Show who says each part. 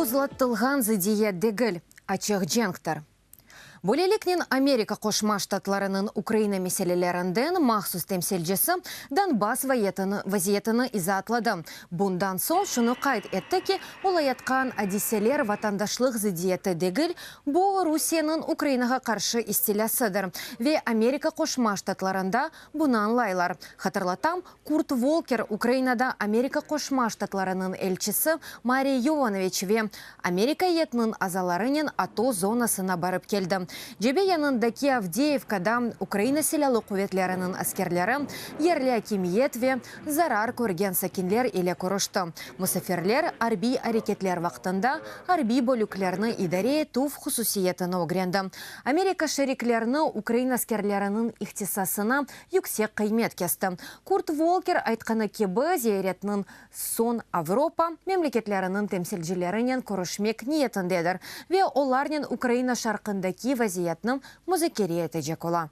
Speaker 1: Бузлаттылған зидие дегіл, ачық женктар. Бөлелікнен Америка Қошма Штатларының Украина меселелерінден махсус темселжесі Донбасс вазиетіні изатлады. Бұндан соң шыны қайт етті ки, олаятқан адиселер ватандашлық зидиеті дегіл, бұл Русияның Украинаға қаршы истелясыдыр. Ве Америка Қошма Штатларында бұнан лайлар. Хатырлатам, Курт Волкер Украинада Америка Қошма Штатларының элчісі Мария Йованович ве Америка етінің азаларының ато зонасына барып келді. Жебе янындаки Авдеевкада Украина селялы куветлерінің аскерлері ерлі акимиет ве зарар көрген сакинлер еле көрішті. Мұсаферлер арби әрекетлер вақтында арби бөліклеріні идаре туф хусусиетіні огренді. Америка шериклеріні Украина аскерлерінің ихтисасына юксек қаймет кесті. Курт Волкер айтқаны кебі зейретінің сон Авропа мемлекетлерінің темселжилерінен көрішмек ниетіндедір. Ве оларнен Украина шарқындаки вазиятның музыкерия тежек ола.